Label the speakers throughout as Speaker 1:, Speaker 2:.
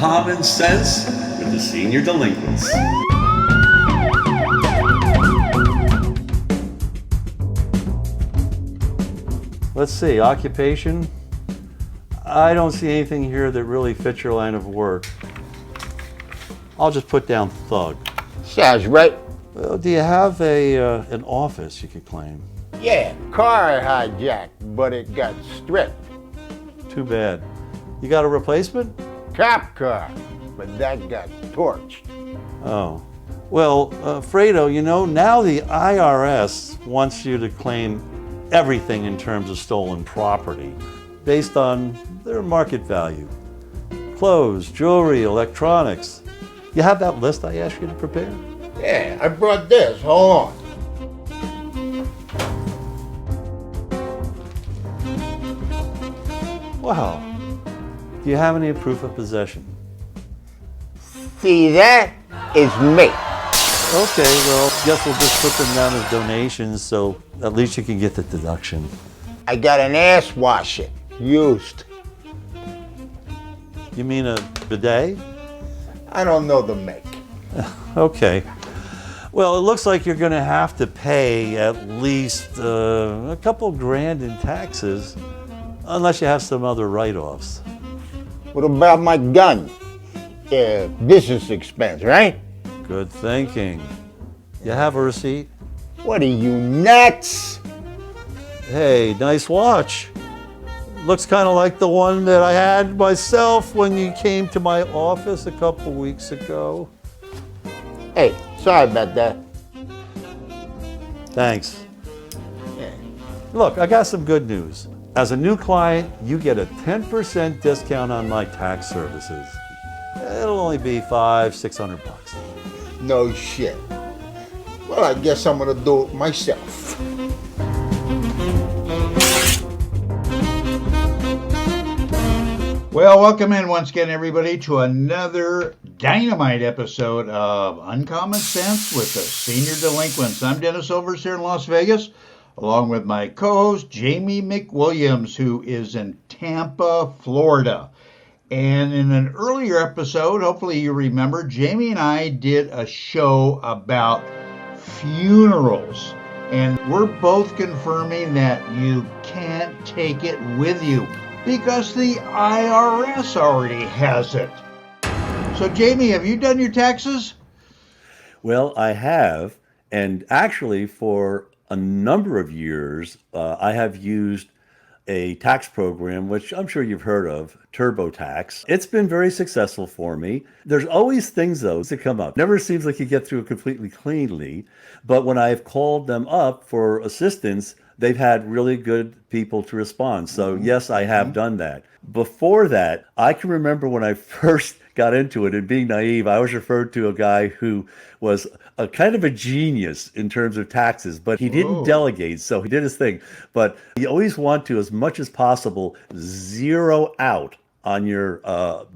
Speaker 1: common sense with the Senior Delinquents.
Speaker 2: Let's see, occupation. I don't see anything here that really fits your line of work. I'll just put down thug.
Speaker 3: Sounds right.
Speaker 2: Well, do you have an office you could claim?
Speaker 3: Yeah, car I hijacked, but it got stripped.
Speaker 2: Too bad. You got a replacement?
Speaker 3: Cop car, but that got torched.
Speaker 2: Oh. Well, Fredo, you know, now the IRS wants you to claim everything in terms of stolen property based on their market value. Clothes, jewelry, electronics. You have that list I asked you to prepare?
Speaker 3: Yeah, I brought this. Hold on.
Speaker 2: Wow. Do you have any proof of possession?
Speaker 3: See, that is me.
Speaker 2: Okay, well, guess we'll just put them down as donations so at least you can get the deduction.
Speaker 3: I got an ass washer, used.
Speaker 2: You mean a bidet?
Speaker 3: I don't know the make.
Speaker 2: Okay. Well, it looks like you're going to have to pay at least a couple grand in taxes, unless you have some other write-offs.
Speaker 3: What about my gun? Business expense, right?
Speaker 2: Good thinking. You have a receipt?
Speaker 3: What are you, nuts?
Speaker 2: Hey, nice watch. Looks kind of like the one that I had myself when you came to my office a couple weeks ago.
Speaker 3: Hey, sorry about that.
Speaker 2: Thanks.
Speaker 3: Yeah.
Speaker 2: Look, I got some good news. As a new client, you get a 10% discount on my tax services. It'll only be $500-600.
Speaker 3: No shit. Well, I guess I'm gonna do it myself.
Speaker 4: Well, welcome in once again, everybody, to another dynamite episode of Uncommon Sense with the Senior Delinquents. I'm Dennis Overs here in Las Vegas, along with my co-host, Jamie McWilliams, who is in Tampa, Florida. And in an earlier episode, hopefully you remember, Jamie and I did a show about funerals. And we're both confirming that you can't take it with you because the IRS already has it. So, Jamie, have you done your taxes?
Speaker 2: Well, I have, and actually for a number of years, I have used a tax program, which I'm sure you've heard of, TurboTax. It's been very successful for me. There's always things, though, that come up. Never seems like you get through it completely cleanly, but when I've called them up for assistance, they've had really good people to respond. So yes, I have done that. Before that, I can remember when I first got into it and being naive, I was referred to a guy who was a kind of a genius in terms of taxes, but he didn't delegate, so he did his thing. But you always want to, as much as possible, zero out on your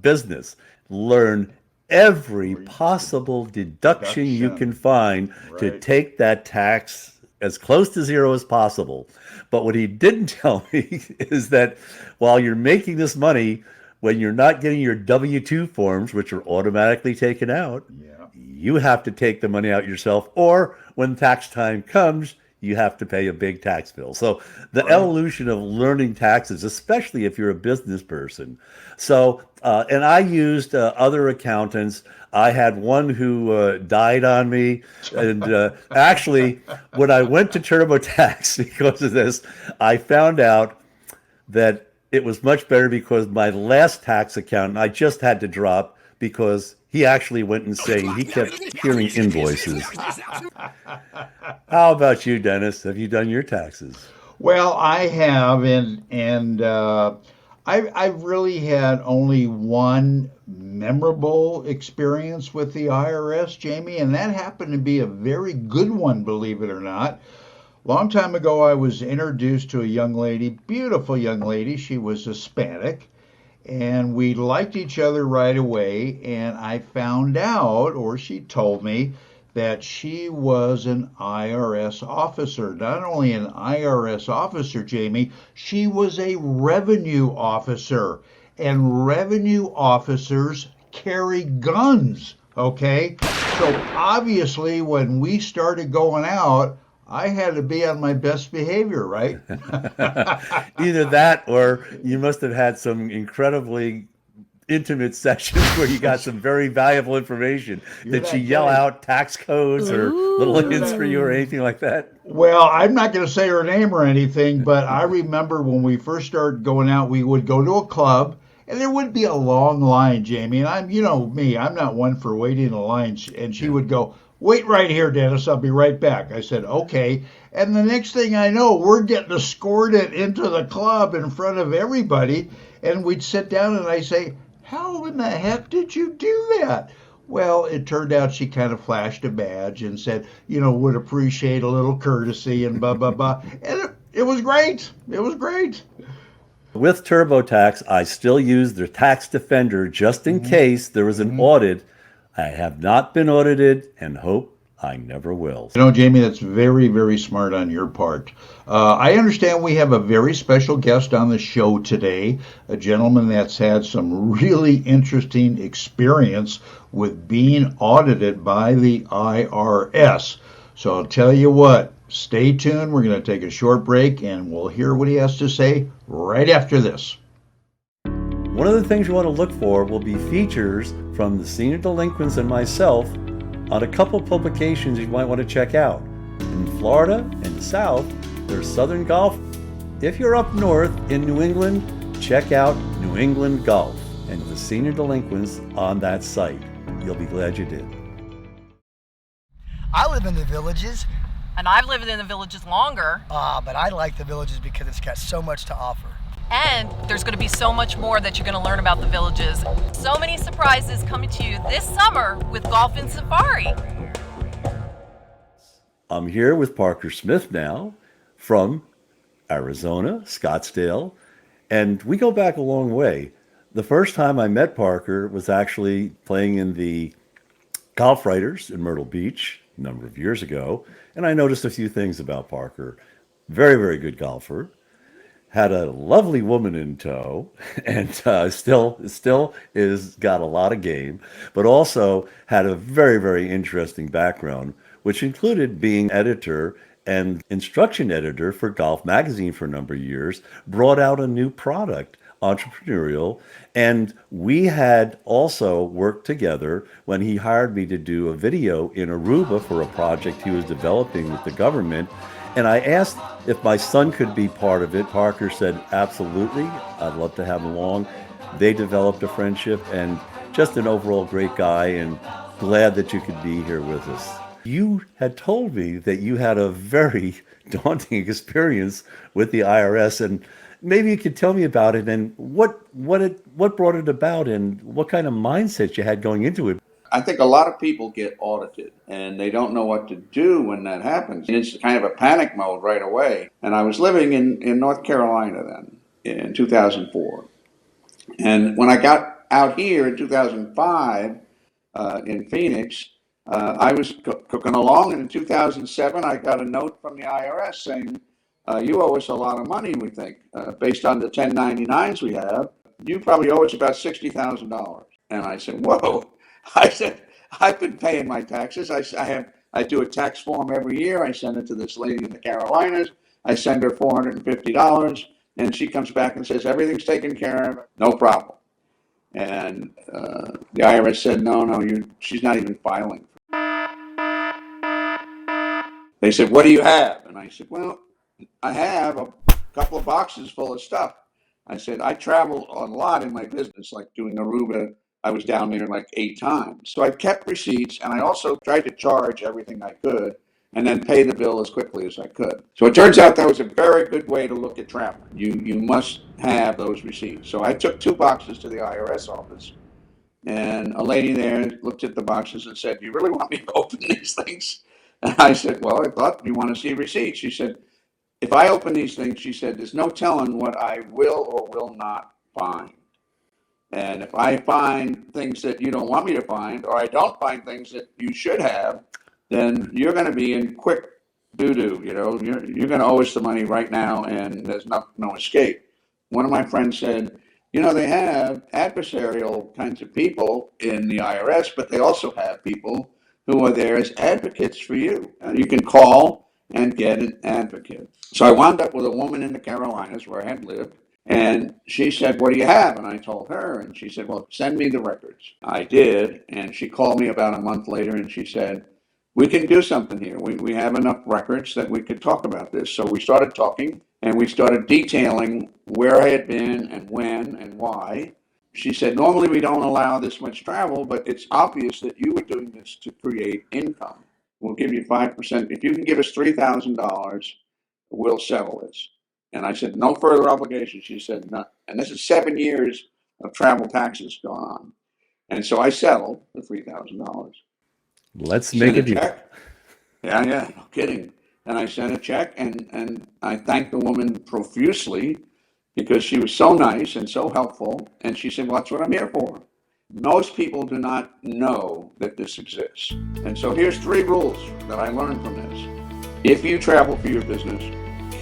Speaker 2: business. Learn every possible deduction you can find to take that tax as close to zero as possible. But what he didn't tell me is that while you're making this money, when you're not getting your W-2 forms, which are automatically taken out, you have to take the money out yourself, or when tax time comes, you have to pay a big tax bill. So the evolution of learning taxes, especially if you're a business person. So, and I used other accountants. I had one who died on me. And actually, when I went to TurboTax because of this, I found out that it was much better because my last tax accountant, I just had to drop because he actually went insane. He kept hearing invoices. How about you, Dennis? Have you done your taxes?
Speaker 4: Well, I have, and I've really had only one memorable experience with the IRS, Jamie, and that happened to be a very good one, believe it or not. Long time ago, I was introduced to a young lady, beautiful young lady. She was Hispanic, and we liked each other right away. And I found out, or she told me, that she was an IRS officer. Not only an IRS officer, Jamie, she was a revenue officer. And revenue officers carry guns, okay? So obviously when we started going out, I had to be on my best behavior, right?
Speaker 2: Either that or you must have had some incredibly intimate sessions where you got some very valuable information. Did she yell out tax codes or little hints for you or anything like that?
Speaker 4: Well, I'm not going to say her name or anything, but I remember when we first started going out, we would go to a club and there would be a long line, Jamie. And I'm, you know me, I'm not one for waiting in a line. And she would go, "Wait right here, Dennis. I'll be right back." I said, "Okay." And the next thing I know, we're getting escorted into the club in front of everybody. And we'd sit down and I say, "How in the heck did you do that?" Well, it turned out she kind of flashed a badge and said, would appreciate a little courtesy and blah, blah, blah. And it was great. It was great.
Speaker 2: With TurboTax, I still use their tax defender just in case there was an audit. I have not been audited and hope I never will.
Speaker 4: Jamie, that's very, very smart on your part. I understand we have a very special guest on the show today, a gentleman that's had some really interesting experience with being audited by the IRS. So I'll tell you what, stay tuned. We're going to take a short break and we'll hear what he has to say right after this.
Speaker 2: One of the things you want to look for will be features from the Senior Delinquents and myself on a couple publications you might want to check out. In Florida and the South, there's Southern Golf. If you're up north in New England, check out New England Golf and the Senior Delinquents on that site. You'll be glad you did.
Speaker 5: I live in the Villages.
Speaker 6: And I've lived in the Villages longer.
Speaker 5: But I like the Villages because it's got so much to offer.
Speaker 6: And there's going to be so much more that you're going to learn about the Villages. So many surprises coming to you this summer with Golf and Safari.
Speaker 2: I'm here with Parker Smith now from Arizona, Scottsdale, and we go back a long way. The first time I met Parker was actually playing in the Golf Writers in Myrtle Beach a number of years ago, and I noticed a few things about Parker. Very, very good golfer. Had a lovely woman in tow, and still is got a lot of game, but also had a very, very interesting background, which included being editor and instruction editor for Golf Magazine for a number of years, brought out a new product, entrepreneurial, and we had also worked together when he hired me to do a video in Aruba for a project he was developing with the government. And I asked if my son could be part of it. Parker said, absolutely. I'd love to have him along. They developed a friendship and just an overall great guy and glad that you could be here with us. You had told me that you had a very daunting experience with the IRS, and maybe you could tell me about it and what brought it about and what kind of mindset you had going into it.
Speaker 7: I think a lot of people get audited and they don't know what to do when that happens. And it's kind of a panic mode right away. And I was living in North Carolina then in 2004. And when I got out here in 2005 in Phoenix, I was cooking along. And in 2007, I got a note from the IRS saying, you owe us a lot of money, we think, based on the 1099s we have. You probably owe us about $60,000. And I said, whoa. I said, I've been paying my taxes. I do a tax form every year. I send it to this lady in the Carolinas. I send her $450, and she comes back and says, everything's taken care of, no problem. And the IRS said, no, she's not even filing. They said, what do you have? And I said, well, I have a couple of boxes full of stuff. I said, I travel a lot in my business, like doing Aruba. I was down there like 8 times. So I kept receipts, and I also tried to charge everything I could and then pay the bill as quickly as I could. So it turns out that was a very good way to look at travel. You must have those receipts. So I took 2 boxes to the IRS office, and a lady there looked at the boxes and said, you really want me to open these things? And I said, well, I thought you want to see receipts. She said, if I open these things, she said, there's no telling what I will or will not find. And if I find things that you don't want me to find, or I don't find things that you should have, then you're going to be in quick doo-doo. You're going to owe us the money right now, and there's no escape. One of my friends said, You know, they have adversarial kinds of people in the IRS, but they also have people who are there as advocates for you. You can call and get an advocate. So I wound up with a woman in the Carolinas where I had lived, and she said, "What do you have?" And I told her, and she said, "Well, send me the records." I did, and she called me about a month later, and she said, "We can do something here. We have enough records that we could talk about this." So we started talking, and we started detailing where I had been and when and why. She said, "Normally we don't allow this much travel, but it's obvious that you were doing this to create income. We'll give you 5%. If you can give us $3,000, we'll settle this." And I said, "No further obligation." She said, "No." And this is 7 years of travel taxes going on. And so I settled for $3,000.
Speaker 2: Let's make
Speaker 7: Sent
Speaker 2: a
Speaker 7: a
Speaker 2: deal.
Speaker 7: check. Yeah, no kidding. And I sent a check, and I thanked the woman profusely because she was so nice and so helpful. And she said, "Well, that's what I'm here for." Most people do not know that this exists. And so here's 3 rules that I learned from this. If you travel for your business,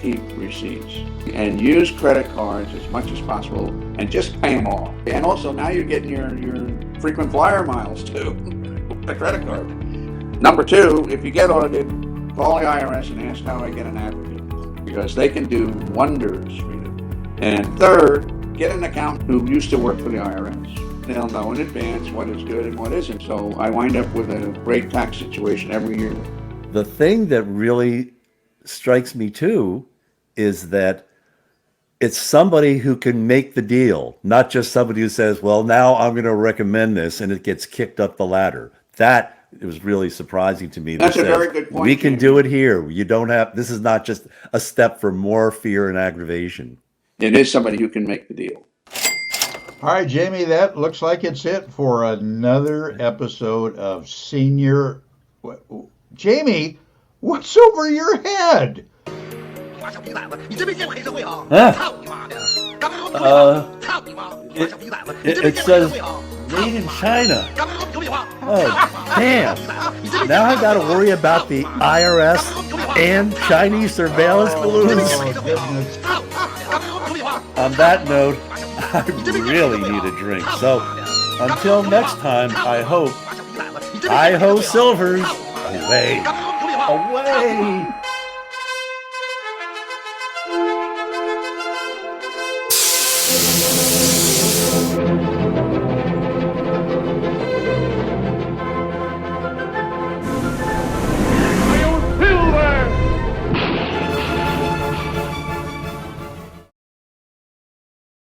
Speaker 7: keep receipts and use credit cards as much as possible and just pay them off. And also now you're getting your frequent flyer miles too, the credit card. Number 2, if you get audited, call the IRS and ask how I get an advocate because they can do wonders for you. And 3rd, get an accountant who used to work for the IRS. They'll know in advance what is good and what isn't. So I wind up with a great tax situation every year.
Speaker 2: The thing that really strikes me too is that it's somebody who can make the deal, not just somebody who says, "Well, now I'm going to recommend this," and it gets kicked up the ladder. That it was really surprising to me.
Speaker 7: That's
Speaker 2: that
Speaker 7: a
Speaker 2: says,
Speaker 7: very good point,
Speaker 2: "We can
Speaker 7: Jamie.
Speaker 2: do it here. You don't have. This is not just a step for more fear and aggravation."
Speaker 7: It is somebody who can make the deal.
Speaker 4: All right, Jamie, that looks like it's it for another episode of Senior. Jamie, what's over your head?
Speaker 2: It says made in China. Oh, damn. Now I got to worry about the IRS and Chinese surveillance balloons.
Speaker 4: Oh, goodness.
Speaker 2: On that note, I really need a drink. So until next time, I hope I-ho Silvers away. Away.